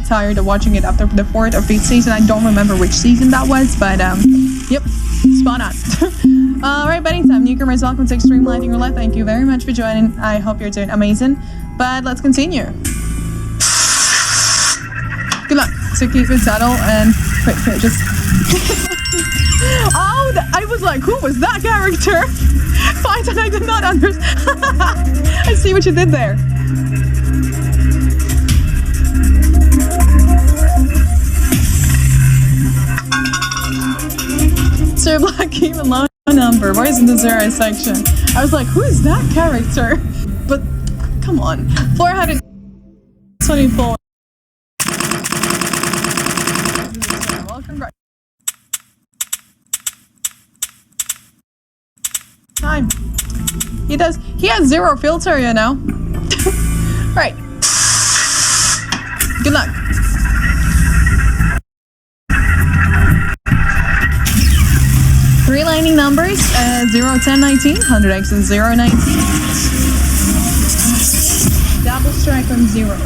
got tired of watching it after the 4th or 5th season. I don't remember which season that was, but yep, spot on. Alright, betting time. Newcomers, welcome to Extreme Lighting Roulette. Thank you very much for joining. I hope you're doing amazing. But let's continue. Good luck. So keep it subtle and quick, just... Oh, I was like, who was that character? I did not understand. I see what you did there. Sir Black, even low number. Why isn't the 0 section? I was like, who is that character? But come on. 424. Well, congrats. Time. He has 0 filter, you know. Right. Good luck. Three lining numbers, 0, 10, 19, 100x and 0, 19. Double strike on 0.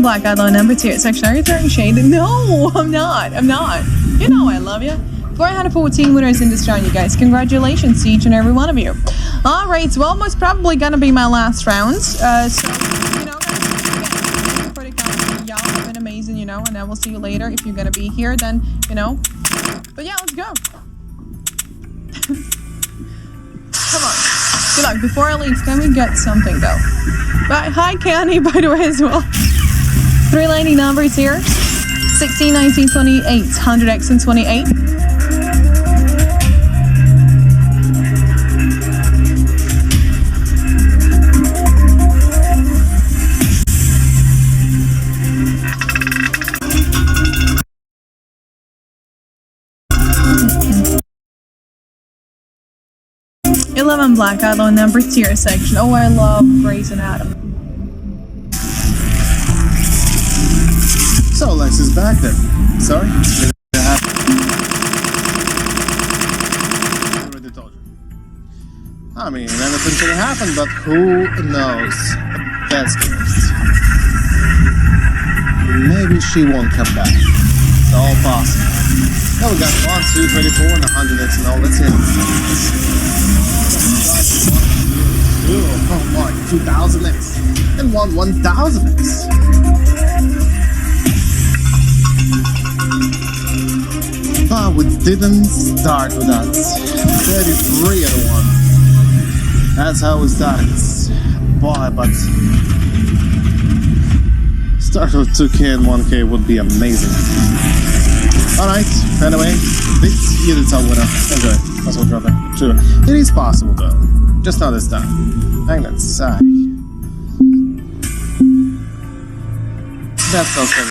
Black outlaw number 2 section. Are you throwing shade? No, I'm not. You know I love you. 414 winners in this round, you guys. Congratulations to each and every one of you. Alright, well, most probably gonna be my last round. So, you know, guys, again, for the count, y'all have been amazing, you know, and I will see you later. If you're gonna be here, then, you know. But yeah, let's go. Come on. Good luck. Before I leave, can we get something, though? But, hi, Canny, by the way, as well. 3 lining numbers here. 16, 19, 28. 100x and 28. Black outlaw number 2 section. Oh, I love Grey's Anatomy. So Lex is back there. Sorry? I already told you. I mean, anything can happen, but who knows? That's close. Maybe she won't come back. It's all possible. Now we got 1, 2, 24, and 100x and all. Let's see. Oh my, 2000x and 1000x. But we didn't start with that. 33 at 1. That's how we started. Boy, but start with 2k and 1k would be amazing. Alright, anyway, this is our winner. Enjoy. Possible brother. True. It is possible though. Just not this time. Magnets. That's not